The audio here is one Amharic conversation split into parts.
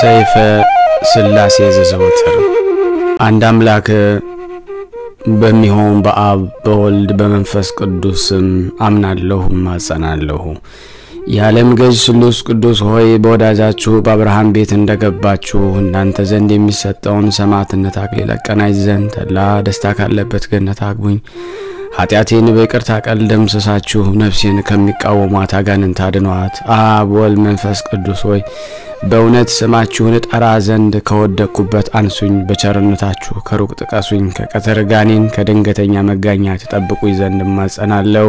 ሰይፈ ስላሴ ዘዘወትር አንድ አምላክ በሚሆን በአብ በወልድ በመንፈስ ቅዱስ አምናለሁ ማጸናለሁ። የዓለም ገዥ ስሉስ ቅዱስ ሆይ በወዳጃችሁ በአብርሃም ቤት እንደገባችሁ እናንተ ዘንድ የሚሰጠውን ሰማዕትነት አክሊል አቀናጅ ዘንድ ደስታ ካለበት ገነት አግቡኝ። ኃጢአቴን በይቅርታ ቃል ደምስሳችሁ ነፍሴን ከሚቃወሟት አጋንንት አድኗት። አብ ወልድ መንፈስ ቅዱስ ሆይ በእውነት ስማችሁን ጠራ ዘንድ ከወደኩበት አንሱኝ። በቸርነታችሁ ከሩቅ ጥቀሱኝ። ከቀትር ጋኔን ከድንገተኛ መጋኛ ተጠብቁኝ ዘንድ ማጸናለሁ።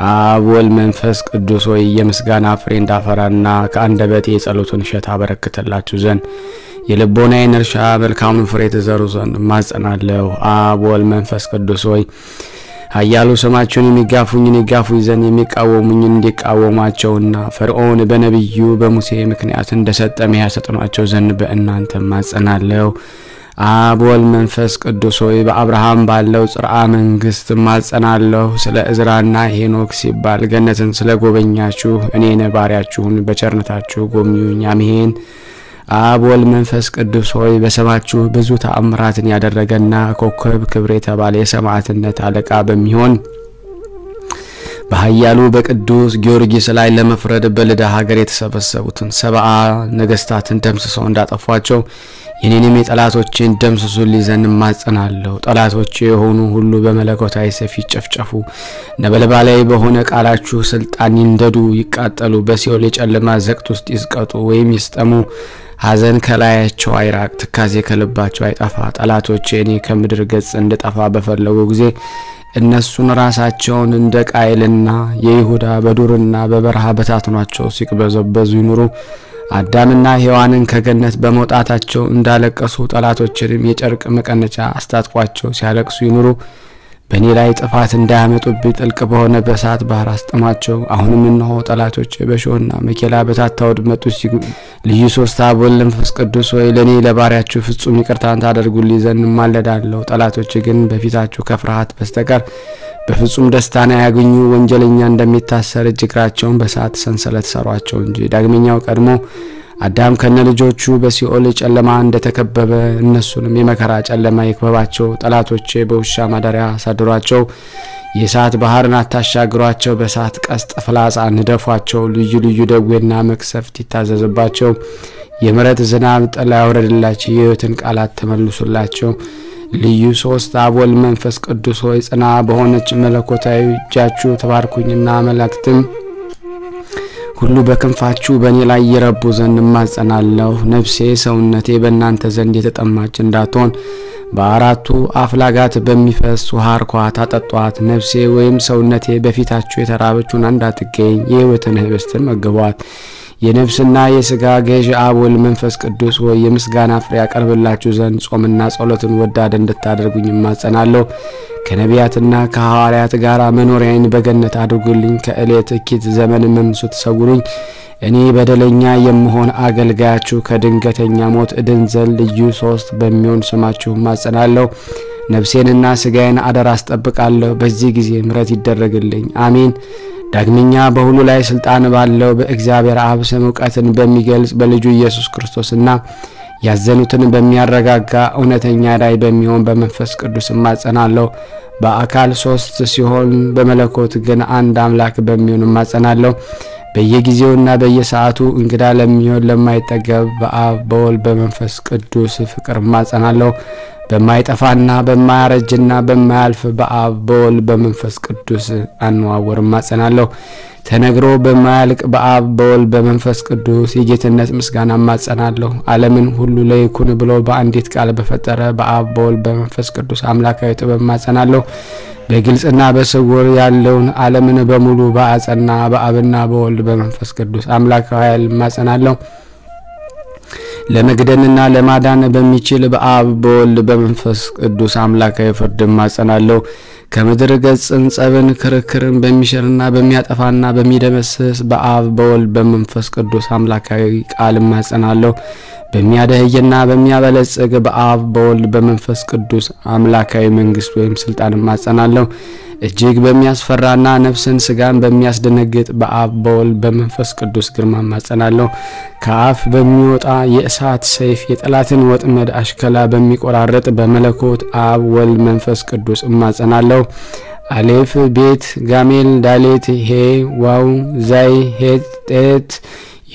አብ ወልድ መንፈስ ቅዱስ ሆይ የምስጋና ፍሬ እንዳፈራና ከአንደበቴ የጸሎትን እሸት አበረክትላችሁ ዘንድ የልቦናዬን እርሻ መልካሙን ፍሬ ትዘሩ ዘንድ ማጸናለሁ። አብ ወልድ መንፈስ ቅዱስ ሆይ ኃያሉ ስማችሁን የሚጋፉኝን ይጋፉኝ ዘንድ የሚቃወሙኝን እንዲቃወሟቸውና ፈርዖን በነብዩ በሙሴ ምክንያት እንደሰጠመ ያሰጥኗቸው ዘንድ በእናንተ ማጸናለሁ። አብ ወልድ መንፈስ ቅዱስ ሆይ በአብርሃም ባለው ጽርዓ መንግስት ማጸናለሁ። ስለ እዝራና ሄኖክ ሲባል ገነትን ስለጎበኛችሁ እኔን ባሪያችሁን በቸርነታችሁ ጎብኙኝ። አሜን። አብ ወልድ መንፈስ ቅዱስ ሆይ በሰማችሁ ብዙ ተአምራትን ያደረገና ኮከብ ክብር የተባለ የሰማዕትነት አለቃ በሚሆን በኃያሉ በቅዱስ ጊዮርጊስ ላይ ለመፍረድ በልዳ ሀገር የተሰበሰቡትን 70 ነገስታትን ደምስሰው እንዳጠፏቸው የኔንም የጠላቶችን ደምስሱልኝ ዘንድ ማጸናለሁ። ጠላቶቼ የሆኑ ሁሉ በመለኮታዊ ሰይፍ ይጨፍጨፉ። ነበልባላዊ በሆነ ቃላችሁ ስልጣን ይንደዱ፣ ይቃጠሉ፣ በሲኦል የጨለማ ዘቅት ውስጥ ይስቀጡ ወይም ይስጠሙ። ሐዘን ከላያቸው አይራቅ፣ ትካዜ ከልባቸው አይጠፋ። ጠላቶቼ እኔ ከምድር ገጽ እንደጠፋ በፈለጉ ጊዜ እነሱን ራሳቸውን እንደ ቃይልና የይሁዳ በዱርና በበረሃ በታትኗቸው ሲቅበዘበዙ ይኑሩ። አዳምና ሔዋንን ከገነት በመውጣታቸው እንዳለቀሱ ጠላቶችንም የጨርቅ መቀነቻ አስታጥቋቸው ሲያለቅሱ ይኑሩ። በእኔ ላይ ጥፋት እንዳያመጡብኝ ጥልቅ በሆነ በእሳት ባህር አስጥማቸው። አሁንም እነሆ ጠላቶች በሾህና መኬላ በታታው ድመጡ ልዩ ሶስት አብ ወልድ መንፈስ ቅዱስ ሆይ ለኔ ለባሪያችሁ ፍጹም ይቅርታን ታደርጉልኝ ዘንድ ማለዳለሁ። ጠላቶች ግን በፊታችሁ ከፍርሃት በስተቀር በፍጹም ደስታና ያገኙ ወንጀለኛ እንደሚታሰር እጅግራቸውን በእሳት ሰንሰለት ሰሯቸው እንጂ። ዳግመኛው ቀድሞ አዳም ከነልጆቹ በሲኦል ጨለማ እንደተከበበ እነሱንም የመከራ ጨለማ ይክበባቸው። ጠላቶቼ በውሻ ማደሪያ አሳድሯቸው። የእሳት ባህርን አታሻግሯቸው። በእሳት ቀስት ፍላጻ ንደፏቸው። ልዩ ልዩ ደዌና መቅሰፍት ይታዘዝባቸው። የምሕረት ዝናብ ጥላ ያውርድላቸው። የሕይወትን ቃላት ተመልሱላቸው። ልዩ ሶስት አብ ወልድ መንፈስ ቅዱስ ሆይ ጽና በሆነች መለኮታዊ እጃችሁ ተባርኩኝና መላእክትም ሁሉ በክንፋችሁ በእኔ ላይ ይረቡ ዘንድ ማጸናለሁ። ነፍሴ ሰውነቴ በእናንተ ዘንድ የተጠማች እንዳትሆን በአራቱ አፍላጋት በሚፈስ ውሃ አርኳት አጠጧት። ነፍሴ ወይም ሰውነቴ በፊታችሁ የተራበችውን እንዳትገኝ የሕይወትን ህብስትን መግቧት። የነፍስና የሥጋ ገዥ አብ ወልድ መንፈስ ቅዱስ ሆይ የምስጋና ፍሬ ያቀርብላችሁ ዘንድ ጾምና ጸሎትን ወዳድ እንድታደርጉኝ ማጸናለሁ። ከነቢያትና ከሐዋርያት ጋር መኖሪያዬን በገነት አድርጉልኝ። ከእለት እኪት ዘመን መንሱ ተሰውሩኝ። እኔ በደለኛ የምሆን አገልጋያችሁ ከድንገተኛ ሞት እድን ዘንድ ልዩ ሶስት በሚሆን ስማችሁ ማጸናለሁ። ነፍሴንና ሥጋዬን አደራ አስጠብቃለሁ። በዚህ ጊዜ ምሕረት ይደረግልኝ። አሜን። ዳግመኛ በሁሉ ላይ ስልጣን ባለው በእግዚአብሔር አብ ስም ዕውቀትን በሚገልጽ በልጁ ኢየሱስ ክርስቶስና ያዘኑትን በሚያረጋጋ እውነተኛ ራእይ በሚሆን በመንፈስ ቅዱስ ማጸናለሁ። በአካል ሶስት ሲሆን በመለኮት ግን አንድ አምላክ በሚሆን ማጸናለሁ። በየጊዜውና በየሰዓቱ እንግዳ ለሚሆን ለማይጠገብ በአብ በወልድ በመንፈስ ቅዱስ ፍቅር ማጸናለሁ። በማይጠፋና በማያረጅና በማያልፍ በአብ በወልድ በመንፈስ ቅዱስ አንዋወር ማጸናለሁ። ተነግሮ በማያልቅ በአብ በወልድ በመንፈስ ቅዱስ የጌትነት ምስጋና ማጸናለሁ። ዓለምን ሁሉ ለይኩን ብሎ በአንዲት ቃል በፈጠረ በአብ በወልድ በመንፈስ ቅዱስ አምላካዊ ጥበብ ማጸናለሁ። በግልጽና በስውር ያለውን ዓለምን በሙሉ በአጸና በአብና በወልድ በመንፈስ ቅዱስ አምላካዊ ኃይል ማጸናለሁ። ለመግደልና ለማዳን በሚችል በአብ በወልድ በመንፈስ ቅዱስ አምላካዊ ፍርድ ማጸናለሁ። ከምድር ገጽ ጸብን ክርክርን በሚሽርና በሚያጠፋና በሚደመስስ በአብ በወልድ በመንፈስ ቅዱስ አምላካዊ ቃል ማጸናለሁ። በሚያደህየና በሚያበለጽግ በአብ በወልድ በመንፈስ ቅዱስ አምላካዊ መንግስት ወይም ስልጣን ማጸናለሁ። እጅግ በሚያስፈራና ነፍስን ስጋን በሚያስደነግጥ በአብ በወልድ በመንፈስ ቅዱስ ግርማ ማጸናለሁ። ከአፍ በሚወጣ የእሳት ሰይፍ የጠላትን ወጥመድ አሽከላ በሚቆራረጥ በመለኮት አብ ወልድ መንፈስ ቅዱስ ማጸናለሁ። አሌፍ ቤት ጋሜል ዳሌት ሄ ዋው ዛይ ሄት ጤት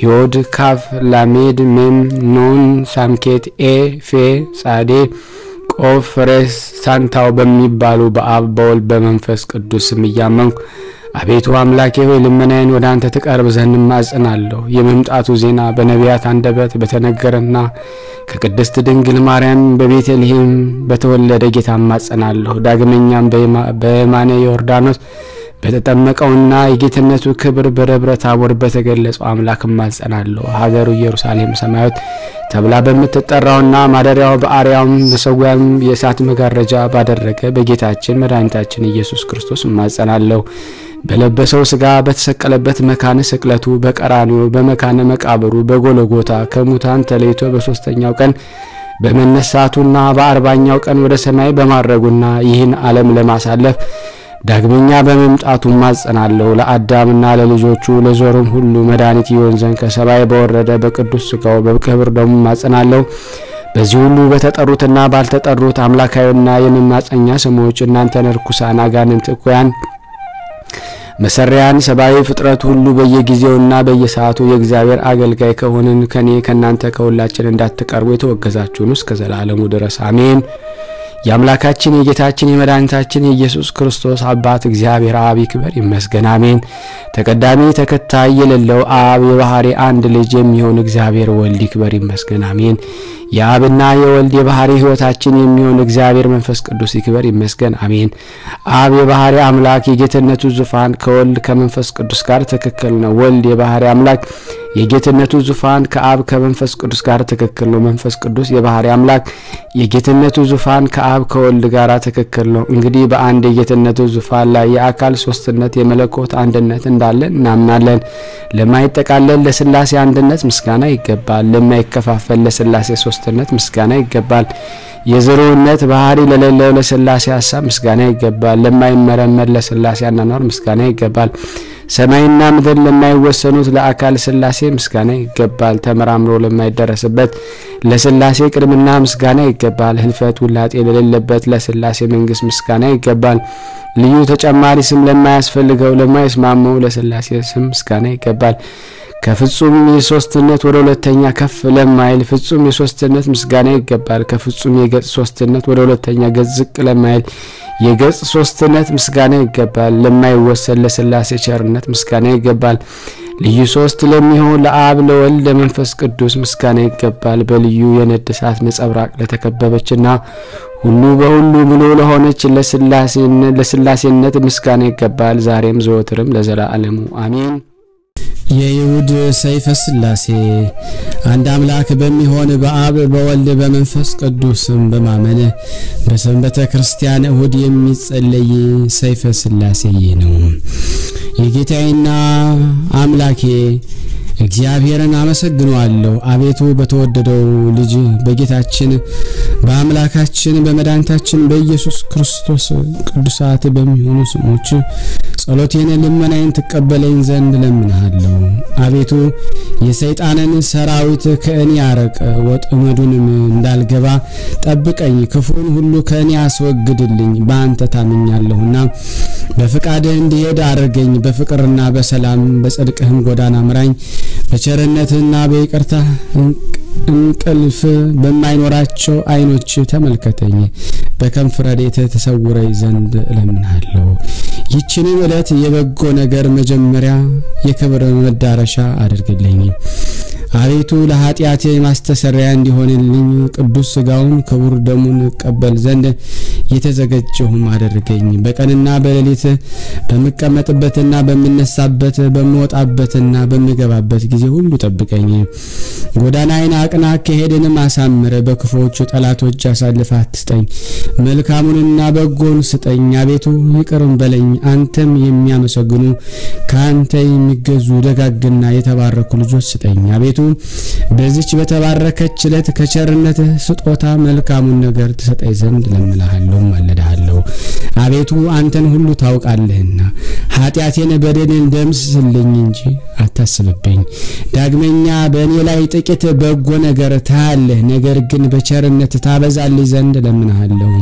ዮድ ካፍ ላሜድ ሜም ኖን ሳምኬት ኤ ፌ ጻዴ ቆፍ ሬስ ሳንታው በሚባሉ በአብ በወልድ በመንፈስ ቅዱስ እያመንኩ አቤቱ አምላኬ ሆይ ልመናዬን ወደ አንተ ተቀርብ ዘንድ ማጽናለሁ። የመምጣቱ ዜና በነቢያት አንደበት በተነገረና ከቅድስት ድንግል ማርያም በቤተልሔም በተወለደ ጌታ ማጽናለሁ። ዳግመኛም በየማነ ዮርዳኖስ በተጠመቀውና የጌትነቱ ክብር በደብረ ታቦር በተገለጸው አምላክ ማጸናለሁ። ሀገሩ ኢየሩሳሌም ሰማያዊት ተብላ በመተጠራውና ማደሪያው በአርያም በሰዋም የእሳት መጋረጃ ባደረገ በጌታችን መድኃኒታችን ኢየሱስ ክርስቶስ ማጸናለሁ። በለበሰው ስጋ በተሰቀለበት መካነ ስቅለቱ በቀራንዮ በመካነ መቃብሩ በጎልጎታ ከሙታን ተለይቶ በሶስተኛው ቀን በመነሳቱና በ40ኛው ቀን ወደ ሰማይ በማረጉና ይህን ዓለም ለማሳለፍ ዳግመኛ በመምጣቱ ማጸናለሁ። ለአዳምና ለልጆቹ ለዘሩም ሁሉ መድኃኒት ይሆን ዘንድ ከሰማይ በወረደ በቅዱስ ሥጋው በክብር ደሙ ማጸናለሁ። በዚህ ሁሉ በተጠሩትና ባልተጠሩት አምላካዊና የመማጸኛ ስሞች እናንተን ርኩሳን አጋንንት እኩያን መሰሪያን ሰባዊ ፍጥረት ሁሉ በየጊዜውና በየሰዓቱ የእግዚአብሔር አገልጋይ ከሆነን ከኔ ከናንተ ከሁላችን እንዳትቀርቡ የተወገዛችሁን እስከ ዘላለሙ ድረስ አሜን። የአምላካችን የጌታችን የመድኃኒታችን የኢየሱስ ክርስቶስ አባት እግዚአብሔር አብ ይክበር ይመስገን አሜን። ተቀዳሚ ተከታይ የሌለው አብ የባህሪ አንድ ልጅ የሚሆን እግዚአብሔር ወልድ ይክበር ይመስገን አሜን። የአብና የወልድ የባህሪ ሕይወታችን የሚሆን እግዚአብሔር መንፈስ ቅዱስ ይክበር ይመስገን አሜን። አብ የባህሪ አምላክ የጌትነቱ ዙፋን ከወልድ ከመንፈስ ቅዱስ ጋር ትክክል ነው። ወልድ የባህሪ አምላክ የጌትነቱ ዙፋን ከአብ ከመንፈስ ቅዱስ ጋር ትክክል ነው። መንፈስ ቅዱስ የባህሪ አምላክ የጌትነቱ ዙፋን ከአብ ከወልድ ጋር ትክክል ነው። እንግዲህ በአንድ የጌትነቱ ዙፋን ላይ የአካል ሶስትነት የመለኮት አንድነት እንዳለ እናምናለን። ለማይጠቃለል ለሥላሴ አንድነት ምስጋና ይገባል። ለማይከፋፈል ለሥላሴ ሶስትነት ምስጋና ይገባል። የዘሩነት ባህሪ ለሌለው ለሥላሴ ሐሳብ ምስጋና ይገባል። ለማይመረመር ለሥላሴ አናኗር ምስጋና ይገባል። ሰማይና ምድር ለማይወሰኑት ለአካል ሥላሴ ምስጋና ይገባል። ተመራምሮ ለማይደረስበት ለሥላሴ ቅድምና ምስጋና ይገባል። ህልፈት ውላጤ ለሌለበት ለሥላሴ መንግስት ምስጋና ይገባል። ልዩ ተጨማሪ ስም ለማያስፈልገው ለማይስማማው ለሥላሴ ስም ምስጋና ይገባል። ከፍጹም የሶስትነት ወደ ሁለተኛ ከፍ ለማይል ፍጹም የሶስትነት ምስጋና ይገባል። ከፍጹም የገጽ ሶስትነት ወደ ሁለተኛ ገጽ ዝቅ ለማይል የገጽ ሶስትነት ምስጋና ይገባል። ለማይወሰን ለሥላሴ ቸርነት ምስጋና ይገባል። ልዩ ሶስት ለሚሆን ለአብ ለወልድ ለመንፈስ ቅዱስ ምስጋና ይገባል። በልዩ የነድ እሳት ነጸብራቅ ለተከበበችና ሁሉ በሁሉ ሙሉ ለሆነች ለሥላሴነት ምስጋና ይገባል። ዛሬም ዘወትርም ለዘላለሙ አሜን። የይሁድ ሰይፈ ሥላሴ አንድ አምላክ በሚሆን በአብ በወልድ በመንፈስ ቅዱስም በማመን በሰንበተ ክርስቲያን እሁድ የሚጸለይ ሰይፈ ሥላሴ ነው። የጌታዬና አምላኬ እግዚአብሔርን አመሰግናለሁ። አቤቱ በተወደደው ልጅ በጌታችን በአምላካችን በመድኃኒታችን በኢየሱስ ክርስቶስ ቅዱሳት በሚሆኑ ስሞች ጸሎቴን ልመናዬን ተቀበለኝ ዘንድ ለምንሃለሁ። አቤቱ የሰይጣንን ሰራዊት ከእኔ ያረቅ፣ ወጥመዱንም እንዳልገባ ጠብቀኝ። ክፉን ሁሉ ከእኔ አስወግድልኝ። በአንተ ታምኛለሁና በፍቃድህ እንድሄድ አድርገኝ። በፍቅርና በሰላም በጽድቅህም ጎዳና ምራኝ። በቸርነትና በይቅርታ እንቅልፍ በማይኖራቸው አይኖች ተመልከተኝ። በከንፈር ረድኤት ተሰውረኝ ዘንድ እለምንሃለሁ። ይህችንን ዕለት የበጎ ነገር መጀመሪያ የክብር መዳረሻ አድርግልኝ። አቤቱ ለኃጢአቴ ማስተሰሪያ እንዲሆንልኝ ቅዱስ ሥጋውን ክቡር ደሙን ቀበል ዘንድ የተዘጋጀሁም አድርገኝ። በቀንና በሌሊት በመቀመጥበትና በመነሳበት በመውጣበትና በመገባበት ጊዜ ሁሉ ጠብቀኝ። ጎዳናዬን አቅና፣ ከሄድንም አሳምረ። በክፉዎች ጠላቶች አሳልፈህ አትስጠኝ። መልካሙንና በጎን ስጠኝ። አቤቱ ይቅርም በለኝ። አንተም የሚያመሰግኑ ካንተ የሚገዙ ደጋግና የተባረኩ ልጆች ስጠኝ። አቤቱ በዚች በተባረከች ዕለት ከቸርነት ስጦታ መልካሙን ነገር ትሰጠኝ ዘንድ ለምንሃለሁ ማለዳለሁ አቤቱ አንተን ሁሉ ታውቃለህና ኃጢአቴን በደሌን ደምስስልኝ እንጂ አታስብብኝ ዳግመኛ በእኔ ላይ ጥቂት በጎ ነገር ታያለህ ነገር ግን በቸርነት ታበዛልኝ ዘንድ ለምንሃለሁ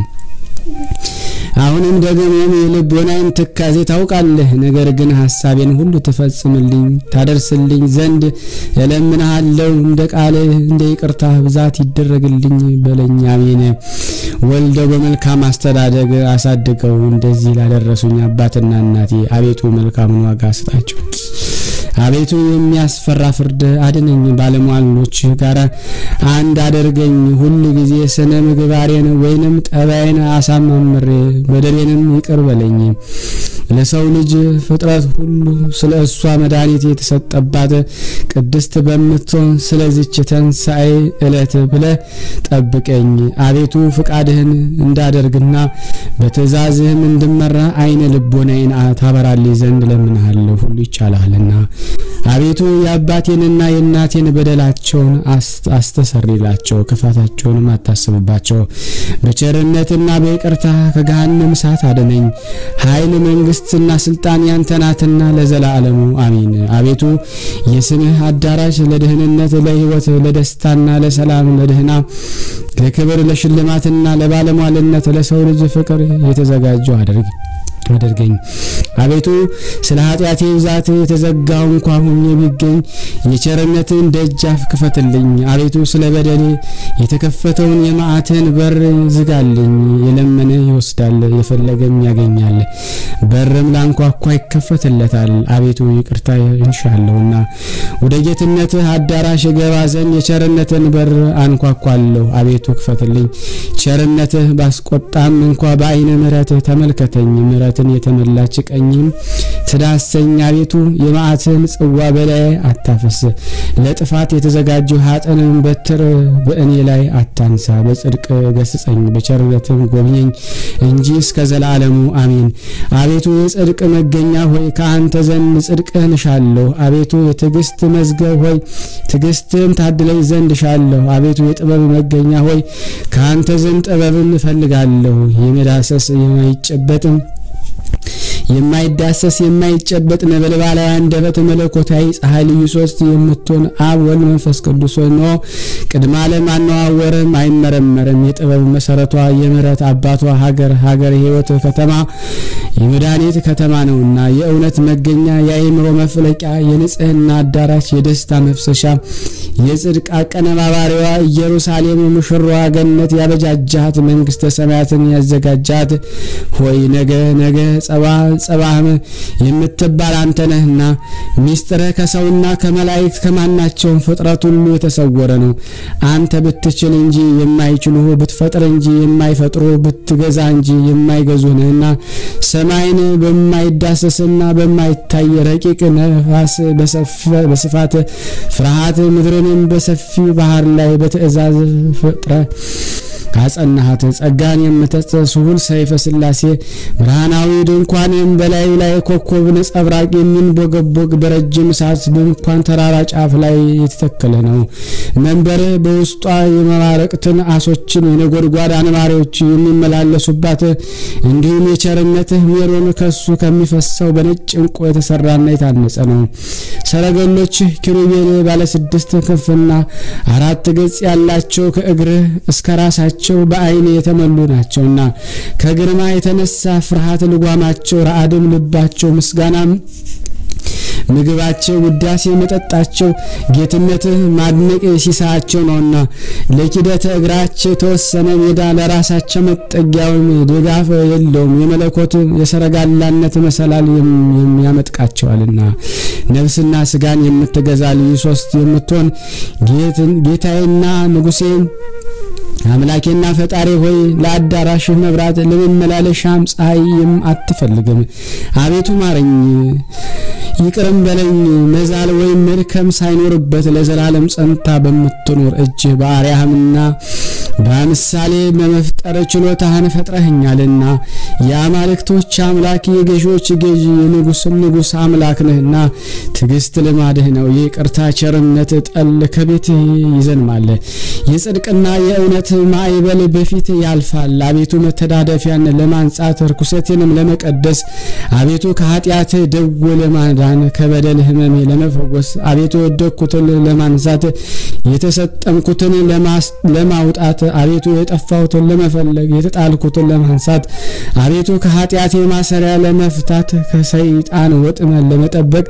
አሁንም ደግሞ የልቦናዬን ትካዜ ታውቃለህ ነገር ግን ሐሳቤን ሁሉ ተፈጽምልኝ ታደርስልኝ ዘንድ እለምንሃለሁ እንደ ቃልህ እንደ ይቅርታ ብዛት ይደረግልኝ በለኝ አሜን ወልደው በመልካም አስተዳደግ አሳድገው እንደዚህ ላደረሱኝ አባትና እናቴ አቤቱ መልካሙን ዋጋ ስጣቸው አቤቱ የሚያስፈራ ፍርድ አድነኝ ባለሟሎች ጋር አንድ አድርገኝ ሁሉ ጊዜ ስነ ምግባሬን ወይንም ጠባይን አሳማምሬ በደሌንም ይቅር በለኝ ለሰው ልጅ ፍጥረት ሁሉ ስለሷ መድኃኒት የተሰጠባት ቅድስት በመትሆን ስለዚች ተንሳኤ ዕለት ብለ ጠብቀኝ አቤቱ ፍቃድህን እንዳደርግና በትእዛዝህም እንድመራ አይነ ልቦናዬን ታበራልኝ ዘንድ ለምንሃለሁ ሁሉ ይቻላልና አቤቱ የአባቴንና የእናቴን በደላቸውን አስተሰርይላቸው ክፋታቸውንም አታስብባቸው በቸርነትና በይቅርታ ከገሃነም እሳት አድነኝ ኃይል መንግስትና ስልጣን ያንተ ናትና ለዘላለሙ አሜን አቤቱ የስምህ አዳራሽ ለደህንነት ለሕይወት ለደስታና ለሰላም ለደህና ለክብር ለሽልማትና ለባለሟልነት ለሰው ልጅ ፍቅር የተዘጋጀው አድርገኝ አቤቱ ስለ ኃጢአቴ ብዛት የተዘጋው እንኳን ሆኜ ቢገኝ የቸርነትን ደጃፍ ክፈትልኝ አቤቱ ስለ በደሌ የተከፈተውን የመዓትን በር ዝጋልኝ የለመነ ይወስዳል የፈለገም ያገኛል በርም ላንኳኳ ይከፈትለታል አቤቱ ይቅርታ እንሻለውና ወደ ጌትነትህ አዳራሽ ገባ ዘንድ የቸርነትን በር አንኳኳለሁ አቤቱ ክፈትልኝ ቸርነትህ ባስቆጣም እንኳን በአይነ ምሕረትህ ተመልከተኝ ምሕረትን የተመላች ቀኝም ትዳሰኝ አቤቱ የመዓትን ጽዋ በላይ አታፈስ ለጥፋት የተዘጋጀው ኃጢአትን በትር በእኔ ላይ አታንሳ በጽድቅ ገስጸኝ በቸርነትም ጎብኘኝ እንጂ እስከ ዘላለሙ አሜን አቤቱ የጽድቅ መገኛ ሆይ ከአንተ ዘንድ ጽድቅህን ሻለሁ አቤቱ የትዕግስት መዝገብ ሆይ ትዕግስትን ታድለኝ ዘንድ ሻለሁ አቤቱ የጥበብ መገኛ ሆይ ከአንተ ዘንድ ጥበብን እፈልጋለሁ የመዳሰስ የማይጨበጥም የማይዳሰስ የማይጨበጥ ነበልባላዊ አንደበት መለኮታዊ ፀሐይ ልዩ ሶስት የምትሆን አብ ወልድ መንፈስ ቅዱስ ነው ቅድመ ዓለም አነዋወርም አይመረመርም የጥበብ መሰረቷ የምህረት አባቷ ሀገር ሕይወት ከተማ የመድኃኒት ከተማ ነውና የእውነት መገኛ የአእምሮ መፍለቂያ የንጽህና አዳራሽ የደስታ መፍሰሻ የጽድቅ አቀነባባሪዋ ኢየሩሳሌም ሙሽራዋ ገነት ያበጃጃት መንግስተ ሰማያትን ያዘጋጃት ሆይ ነገ ጸባህም የምትባል አንተ ነህና ሚስጥርህ ከሰውና ከመላእክት ከማናቸውም ፍጥረት ሁሉ የተሰወረ ነው አንተ ብትችል እንጂ የማይችሉ ብትፈጥር እንጂ የማይፈጥሩ ብትገዛ እንጂ የማይገዙ ነህና ሰማይን በማይዳሰስና በማይታይ ረቂቅ ነፋስ በስፋት ፍርሃት ምድርንም በሰፊ ባህር ላይ በትእዛዝ ፍጥረ ካጸናሃት ጸጋን የምትተስሁል ሰይፈ ስላሴ ብርሃናዊ ድንኳንም በላይ ላይ ኮከብ ነጸብራቅ የሚንቦገቦግ በረጅም ሰዓት ድንኳን ተራራ ጫፍ ላይ የተተከለ ነው መንበረ በውስጧ የመባረቅትን አሶችን የነጎድጓድ አንባሪዎች የሚመላለሱባት እንዲሁም የቸርነትህ ሜሮን ከሱ ከሚፈሰው በነጭ ዕንቁ የተሰራና የታነጸ ነው ሰረገሎች ኪሩቤል ባለ 6 ክንፍና 4 ገጽ ያላቸው ከእግርህ እስከ ራሳቸው በአይን የተመሉ ናቸውና ከግርማ የተነሳ ፍርሃት ልጓማቸው ረአድም ልባቸው ምስጋናም ምግባቸው ውዳሴ መጠጣቸው ጌትነትህ ማድነቅ ሲሳቸው ነውና ለኪደተ እግራቸው ተወሰነ ሜዳ ለራሳቸው መጠጊያውን ድጋፍ የለውም የመለኮት የሰረጋላነት መሰላል የሚያመጥቃቸዋልና ነፍስና ስጋን የምትገዛ ልዩ ሶስት የምትሆን ጌታዬና ንጉሴ አምላኬና ፈጣሪ ሆይ ለአዳራሽ መብራት ለመመላለሻም ፀሐይም አትፈልግም አቤቱ ማረኝ ይቅርም በለኝ መዛል ወይም መርከም ሳይኖርበት ለዘላለም ጸንታ በመትኖር እጅ ባሪያህምና በምሳሌ በመፍጠር ችሎታህን ፈጥረህኛልና የአማልክቶች አምላክ የገዢዎች ገዢ የንጉስም ንጉስ አምላክ ነህና ትግስት ልማድህ ነው ይቅርታ ቸርነት ጠል ከቤት ይዘንማል የጽድቅና የእውነት ማዕበል በፊት ያልፋል አቤቱ መተዳደፊያን ለማንጻት ርኩሰቴንም ለመቀደስ አቤቱ ከኃጢአት ደዌ ለማዳን ከበደል ህመም ለመፈወስ አቤቱ ወደኩትን ለማንሳት የተሰጠምኩትን ለማውጣት አቤቱ የጠፋሁትን ለመፈለግ የተጣልኩትን ለማንሳት አቤቱ ከኃጢአቴ ማሰሪያ ለመፍታት ከሰይጣን ወጥመድ ለመጠበቅ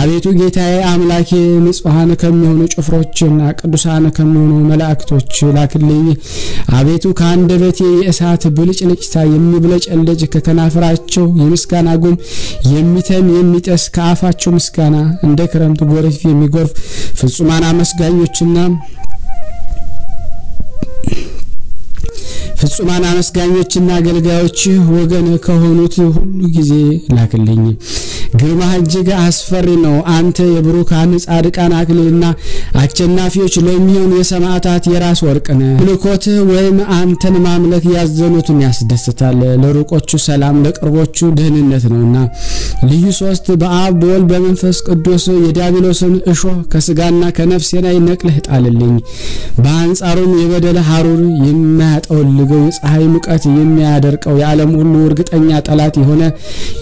አቤቱ ጌታዬ አምላኬ ንጹሃን ከሚሆኑ ጭፍሮችና ቅዱሳን ከሚሆኑ መላእክቶች ላክልኝ አቤቱ ከአንደበቴ የእሳት ብልጭልጭታ የሚብለጨልጭ ከከናፍራቸው የምስጋና ጉም የሚተም የሚጠስ ከአፋቸው ምስጋና እንደ ክረምት ጎርፍ የሚጎርፍ ፍጹማን አመስጋኞችና አገልጋዮች ወገን ከሆኑት ሁሉ ጊዜ ላክልኝ ግርማህ እጅግ አስፈሪ ነው አንተ የብሩካን ጻድቃን አክሊልና አቸናፊዎች ለሚሆኑ የሰማዕታት የራስ ወርቅ ነህ ምልኮት ወይም አንተን ማምለክ ያዘኑትን ያስደስታል ለሩቆቹ ሰላም ለቅርቦቹ ደህንነት ነውና ልዩ ሶስት በአብ በወልድ በመንፈስ ቅዱስ የዲያብሎስን እሾህ ከስጋና ከነፍሴ ላይ ነቅለህ ጣልልኝ በአንጻሩም የበደለ ሐሩር የማያጠወልገው የፀሐይ ሙቀት የሚያደርቀው የዓለም ሁሉ እርግጠኛ ጠላት የሆነ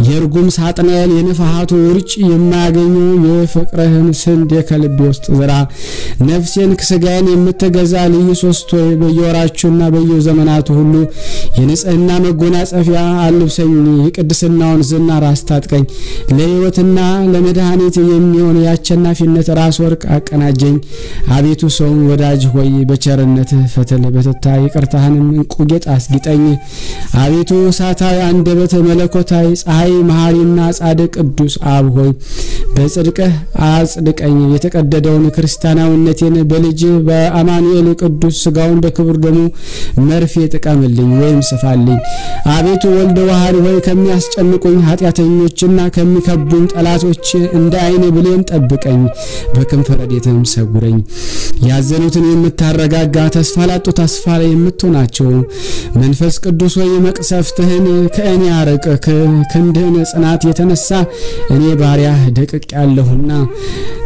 የርጉም ሳጥናኤል የነፋሃቱ ውርጭ የማያገኘው የፍቅርህን ስንዴ ከልቤ ውስጥ ዝራ ነፍሴን ከስጋዬን የምትገዛ ልዩ ሶስት በየወራቹና በየዘመናቱ ሁሉ የንጽህና መጎናጸፊያ አልብሰኝ የቅድስናውን ዝናር አስታጥቀኝ ለሕይወትና ለመድኃኒት የሚሆን ያቸናፊነት ራስ ወርቅ አቀናጀኝ አቤቱ ሰውን ወዳጅ ሆይ በቸርነት ፈተለ በተታ ይቅርታህንም እንቁ ጌጥ አስጊጠኝ አቤቱ ሳታዊ አንደበት መለኮታዊ ፀሐይ መሐሪና ጻድቅ ቅዱስ አብ ሆይ በጽድቅህ አጽድቀኝ የተቀደደውን ክርስቲያናዊነቴን በልጅ በአማኑኤል ቅዱስ ስጋውን በክብር ደሙ መርፌ ተቀምልኝ ወይም ስፋልኝ አቤቱ ወልደ ዋህድ ሆይ ከሚያስጨንቁኝ ኃጢያተኞችና ከሚከቡኝ ጠላቶች እንደ አይነ ብሌን ጠብቀኝ በክንፈ ረድኤትህም ሰጉረኝ ያዘኑትን የምታረጋጋ ተስፋ ላጡ ተስፋ ላይ የምትሆናቸው መንፈስ ቅዱስ ሆይ መቅሰፍትህን ከእኔ አርቅ ክንድህን ጽናት የተነሳ እኔ ባሪያህ ደቅቅ ያለሁና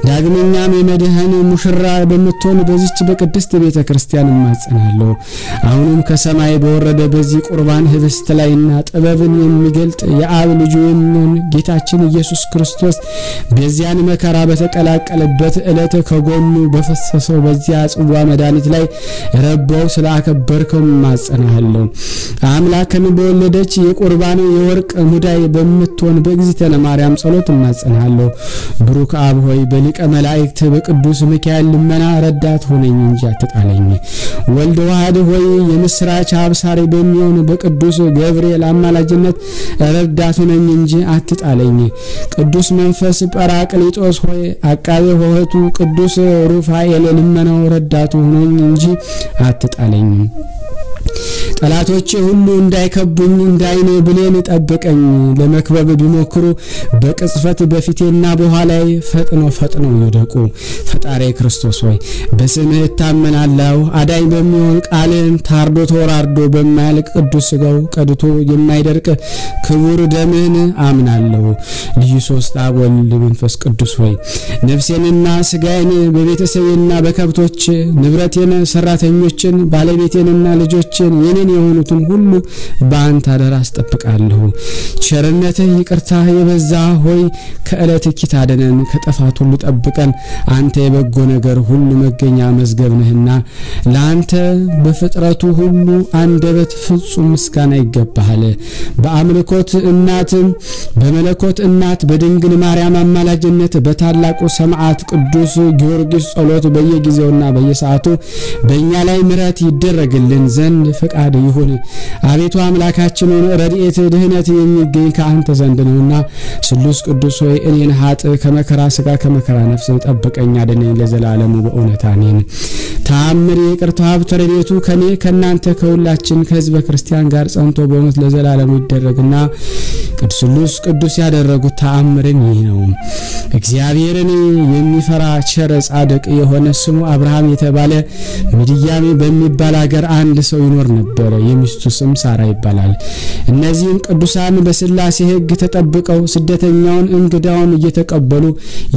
ዳግመኛም የመድህን ሙሽራ በመቶን በዚች በቅድስት ቤተክርስቲያን ማጸናለሁ አሁንም ከሰማይ በወረደ በዚህ ቁርባን ህብስት ላይና ጥበብን የሚገልጥ የአብ ልጁ የሚሆን ጌታችን ኢየሱስ ክርስቶስ በዚያን መከራ በተቀላቀለበት ዕለት ከጎኑ በፈሰሰው በዚያ ጽዋ መድኃኒት ላይ ረባው ስላከበርከው ማጸናለሁ አምላክን በወለደች የቁርባን የወርቅ ሙዳይ በመቶን በእግዚእትነ ማርያም ጸሎት ማጸናለሁ ብሩክ አብ ሆይ በሊቀ መላእክት በቅዱስ ሚካኤል ልመና ረዳት ሆነኝ እንጂ አትጣለኝ ወልደ ዋህድ ሆይ የምስራች አብሳሪ በሚሆን በቅዱስ ገብርኤል አማላጅነት ረዳት ሆነኝ እንጂ አትጣለኝ ቅዱስ መንፈስ ጰራቅሊጦስ ሆይ አቃቤ ሆህቱ ቅዱስ ሩፋኤል ልመናው ረዳት ሆነኝ እንጂ አትጣለኝ ጠላቶቼ ሁሉ እንዳይከቡኝ እንዳይኔ ብሌን ጠብቀኝ ለመክበብ ቢሞክሩ በቅጽበት በፊቴና በኋላዬ ፈጥኖ ይወደቁ ፈጣሪ ክርስቶስ ሆይ በስምህ ታመናለሁ አዳኝ በሚሆን ቃልን ታርዶ ተወራርዶ በማያልቅ ቅዱስ ስጋው ቀድቶ የማይደርቅ ክቡር ደምህን አምናለሁ ልዩ ሶስት አብ ወልድ መንፈስ ቅዱስ ሆይ ነፍሴንና ስጋዬን በቤተሰቤና በከብቶች ንብረቴን ሰራተኞችን ባለቤቴንና ልጆችን የኔን የሆኑትን ሁሉ በአንተ አደራ አስጠብቃለሁ ቸርነትህ ይቅርታህ የበዛ ሆይ ከዕለት ኪታደነን ከጥፋት ሁሉ ጠብቀን አንተ የበጎ ነገር ሁሉ መገኛ መዝገብ ነህና ለአንተ በፍጥረቱ ሁሉ አንደበት ፍጹም ምስጋና ይገባሃል በአምልኮት እናት በመለኮት እናት በድንግል ማርያም አማላጅነት በታላቁ ሰማዕት ቅዱስ ጊዮርጊስ ጸሎት በየጊዜውና በየሰዓቱ በእኛ ላይ ምሕረት ይደረግልን ዘንድ ፈቃድ ይሁን አቤቱ አምላካችን ረድኤት ድህነት የሚገኝ ከአንተ ዘንድ ነውና ስሉስ ቅዱስ ሆይ እኔን ኃጥ ከመከራ ስጋ ከመከራ ነፍስ ጠብቀኝ አድነኝ ለዘላለሙ በእውነት አሜን ተአምር ይቅርታ ሀብተ ረድኤቱ ከኔ ከናንተ ከሁላችን ከሕዝበ ክርስቲያን ጋር ጸንቶ በእውነት ለዘላለሙ ይደረግና ቅዱስ ያደረጉት ተአምርን ይህ ነው። እግዚአብሔርን የሚፈራ ቸር ጻድቅ የሆነ ስሙ አብርሃም የተባለ ምድያም በሚባል ሀገር አንድ ሰው ይኖር ነበር። የሚስቱ ስም ሳራ ይባላል። እነዚህም ቅዱሳን በስላሴ ሕግ ተጠብቀው ስደተኛውን እንግዳውን እየተቀበሉ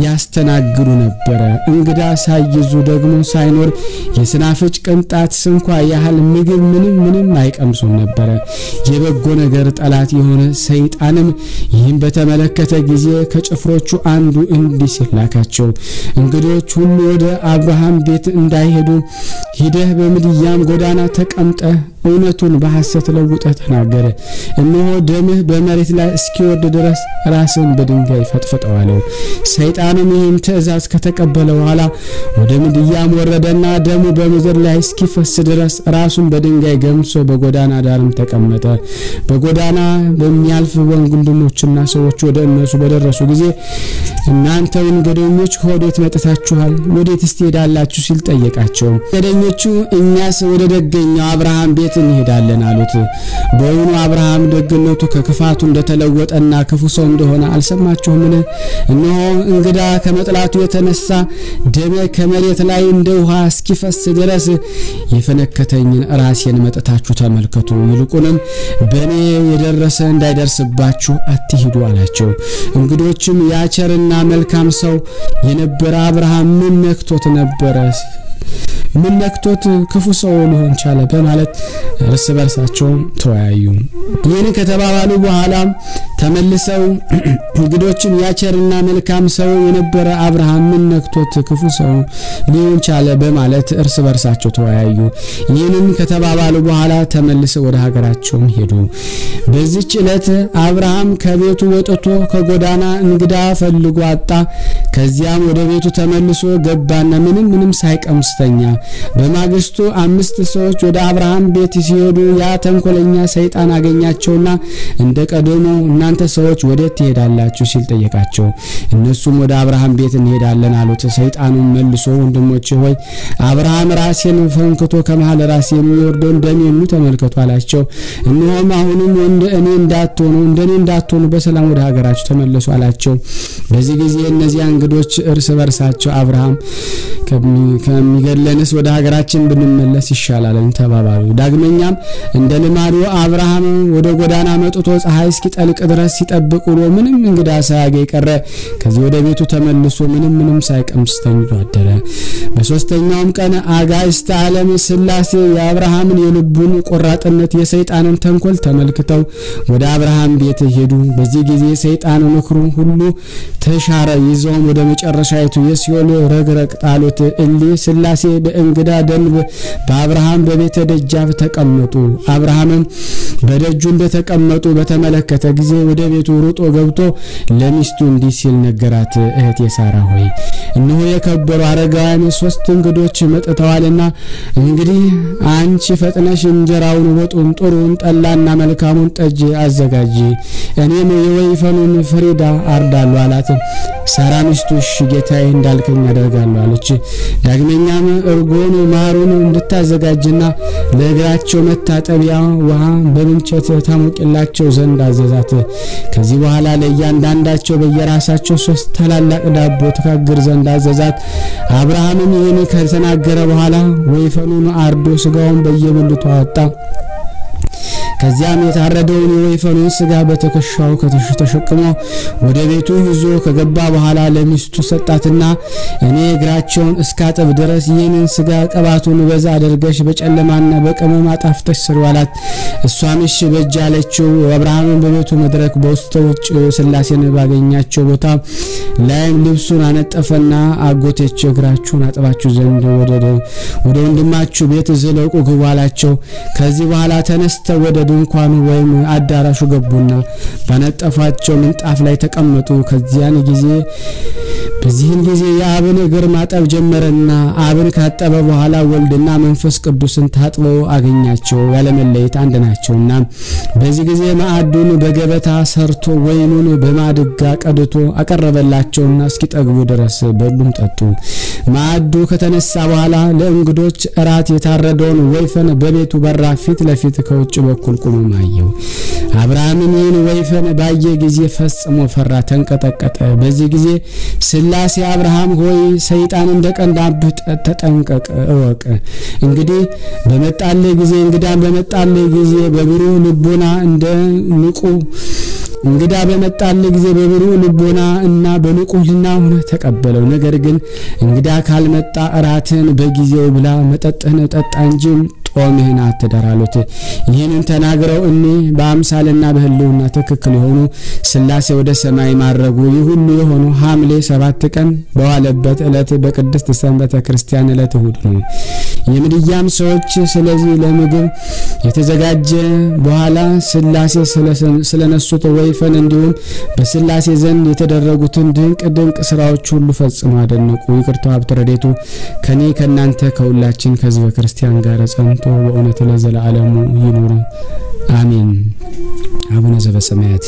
ያስተናግዱ ነበር። እንግዳ ሳይዙ ደግሞ ሳይኖር የስናፍጭ ቅንጣት እንኳ ያህል ምግብ ምንም አይቀምሱም ነበር። የበጎ ነገር ጠላት የሆነ ሰይጣንም ይህን በተመለከተ ጊዜ ከጭፍሮቹ አንዱ እንዲህ ሲላካቸው እንግዶች ሁሉ ወደ አብርሃም ቤት እንዳይሄዱ ሂደህ በምድያም ጎዳና ተቀምጠህ እውነቱን በሐሰት ለውጠህ ተናገረ። እነሆ ደምህ በመሬት ላይ እስኪወርድ ድረስ ራስን በድንጋይ ፈጥፈጠው አለው። ሰይጣንም ይህን ትእዛዝ ከተቀበለ በኋላ ወደ ምድያም ወረደና ደሙ በምድር ላይ እስኪፈስ ድረስ ራሱን በድንጋይ ገምሶ በጎዳና ዳርም ተቀመጠ። በጎዳና በሚያልፍ ወንድሞችና ሰዎች ወደ እነሱ በደረሱ ጊዜ እናንተ እንግዶኞች ወዴት መጥታችኋል? ወዴትስ ትሄዳላችሁ? ሲል ጠየቃቸው። እንግዶኞቹ እኛስ ወደ ደገኛው አብርሃም ቤት እንሄዳለን አሉት። በእውኑ አብርሃም ደግነቱ ከክፋቱ እንደተለወጠና ክፉ ሰው እንደሆነ አልሰማችሁምን? እነሆ እንግዳ ከመጥላቱ የተነሳ ደም ከመሬት ላይ እንደ ውሃ እስኪፈስ ድረስ የፈነከተኝን ራሴን መጥታችሁ ተመልከቱ። ይልቁንም በእኔ የደረሰ እንዳይደርስባችሁ አትሂዱ አላቸው። እንግዶችም ያቸርና መልካም ሰው የነበረ አብርሃም ምን ነክቶት ነበረ? ምን ነክቶት ክፉ ሰው ሊሆን ቻለ? በማለት እርስ በርሳቸው ተወያዩ። ይህን ከተባባሉ በኋላ ተመልሰው እንግዶችን ያቸርና መልካም ሰው የነበረ አብርሃም ምን ነክቶት ክፉ ሰው ሊሆን ቻለ? በማለት እርስ በርሳቸው ተወያዩ። ይህንን ከተባባሉ በኋላ ተመልሰው ወደ ሀገራቸው ሄዱ። በዚህች ዕለት አብርሃም ከቤቱ ወጥቶ ከጎዳና እንግዳ ፈልጎ አጣ። ከዚያም ወደ ቤቱ ተመልሶ ገባና ምንም ሳይቀምስ ተኛ። በማግስቱ 5 ሰዎች ወደ አብርሃም ቤት ሲሄዱ ያ ተንኮለኛ ሰይጣን አገኛቸውና እንደ ቀደሙ እናንተ ሰዎች ወዴት ትሄዳላችሁ? ሲል ጠየቃቸው። እነሱም ወደ አብርሃም ቤት እንሄዳለን አሉት። ሰይጣኑም መልሶ ወንድሞቼ ሆይ አብርሃም ራሴን ፈንክቶ ከመሃል ራሴ የሚወርደውን ደሜን ተመልከቱ አላቸው። እነሆም አሁንም እንደኔ እንዳትሆኑ በሰላም ወደ ሀገራችሁ ተመለሱ አላቸው። በዚህ ጊዜ እነዚህ እንግዶች እርስ በርሳቸው አብርሃም ከሚገለንስ ወደ ሀገራችን ብንመለስ ይሻላል ተባባሉ። ዳግመኛም እንደ ልማዱ አብርሃም ወደ ጎዳና መጥቶ ፀሐይ እስኪጠልቅ ድረስ ሲጠብቅ ውሎ ምንም እንግዳ ሳያገኝ ቀረ። ከዚህ ወደ ቤቱ ተመልሶ ምንም ሳይቀምስ ተኝቶ አደረ። በሶስተኛውም ቀን አጋዕዝተ ዓለም ስላሴ የአብርሃምን የልቡን ቆራጥነት የሰይጣንን ተንኮል ተመልክተው ወደ አብርሃም ቤት ሄዱ። በዚህ ጊዜ ሰይጣን ምክሩን ሁሉ ተሻረ። ይዘውም ወደ መጨረሻይቱ የሲኦል ረግረግ ጣሉት። ስላሴ በእንግዳ ደንብ በአብርሃም በቤተ ደጃፍ ተቀመጡ። አብርሃምም በደጁ እንደተቀመጡ በተመለከተ ጊዜ ወደ ቤቱ ሩጦ ገብቶ ለሚስቱ እንዲህ ሲል ነገራት። እህቴ ሳራ ሆይ እነሆ የከበሩ አረጋውያን 3 እንግዶች መጥተዋልና እንግዲህ አንቺ ፈጥነሽ እንጀራውን፣ ወጡን፣ ጥሩን ጠላና መልካሙን ጠጅ አዘጋጂ፣ እኔም የወይፈኑን ፍሪዳ አርዳለሁ አላት። ሳራ ሚስቱ እሺ ጌታዬ እንዳልከኝ አደርጋለሁ አለች። ዳግመኛም እርጎን ማሩን እንድታዘጋጅና ለእግራቸው መታጠቢያ ውሃ በምንቸት ታሞቅላቸው ዘንድ አዘዛት። ከዚህ በኋላ ለእያንዳንዳቸው በየራሳቸው 3 ታላላቅ ዳቦ ተጋግር ዘንድ አዘዛት። አብርሃምም ይህን ከተናገረ በኋላ ወይፈኑን አርዶ ስጋውን በየብልቱ አወጣ። ከዚያም የታረደውን የወይፈኑን ስጋ በትከሻው ተሸክሞ ወደ ቤቱ ይዞ ከገባ በኋላ ለሚስቱ ሰጣትና እኔ እግራቸውን እስካጠብ ድረስ ይህንን ስጋ ቅባቱን በዛ አድርገሽ በጨለማና በቅመም አጣፍተሽ ስሪው አላት። እሷም እሺ በእጅ አለችው። አብርሃምም በቤቱ መድረክ በውስጥ ውጭ ስላሴን ባገኛቸው ቦታ ላይም ልብሱን አነጠፈና አጎቴች እግራችሁን አጥባችሁ ዘንድ ወደ ወንድማችሁ ቤት ዘለቁ ግቡ አላቸው። ከዚህ በኋላ ተነስተው ወደ ድንኳኑ ወይም አዳራሹ ገቡና ባነጠፋቸው ምንጣፍ ላይ ተቀመጡ። በዚህን ጊዜ የአብን እግር ማጠብ ጀመረና አብን ካጠበ በኋላ ወልድና መንፈስ ቅዱስን ታጥበው አገኛቸው። ያለመለየት አንድ ናቸውና በዚህ ጊዜ ማዕዱን በገበታ ሰርቶ ወይኑን በማድጋ ቀድቶ አቀረበላቸውና እስኪጠግቡ ድረስ በሉም ጠጡ። ማዕዱ ከተነሳ በኋላ ለእንግዶች እራት የታረደውን ወይፈን በቤቱ በራ ፊት ለፊት ከውጭ በኩል ቆሞ ማየው አብርሃምም ይህን ወይፈን ባየ ጊዜ ፈጽሞ ፈራ ተንቀጠቀጠ በዚህ ጊዜ ስላሴ አብርሃም ሆይ ሰይጣን እንደቀንዳብህ ተጠንቀቅ እወቅ እንግዲህ በመጣልህ ጊዜ እንግዳን በመጣልህ ጊዜ በብሩህ ልቦና እንደ ንቁ እንግዳ በመጣልህ ጊዜ በብሩህ ልቦና እና በንቁ ህሊና ሆነ ተቀበለው ነገር ግን እንግዳ ካልመጣ እራትን በጊዜው ብላ መጠጥህን ጠጣ እንጂ ጦምህን አትደራሉት ይህንን ተናግረው እኔ በአምሳልና በህልውና ትክክል የሆኑ ስላሴ ወደ ሰማይ ማረጉ ይሁሉ የሆኑ ሐምሌ 7 ቀን በዋለበት ዕለት በቅድስት ሰንበተ ክርስቲያን ዕለት እሁድ ነው የምድያም ሰዎች ስለዚህ ለምግብ የተዘጋጀ በኋላ ስላሴ ስለነሱት ወይፈን እንዲሁም በስላሴ ዘንድ የተደረጉትን ድንቅ ስራዎች ሁሉ ፈጽሞ አደነቁ ይቅርታው አብትረዴቱ ከኔ ከናንተ ከሁላችን ከህዝበ ክርስቲያን ጋር ጸንቶ በእውነት ለዘላለሙ ይኑር አሜን አቡነ ዘበሰማያት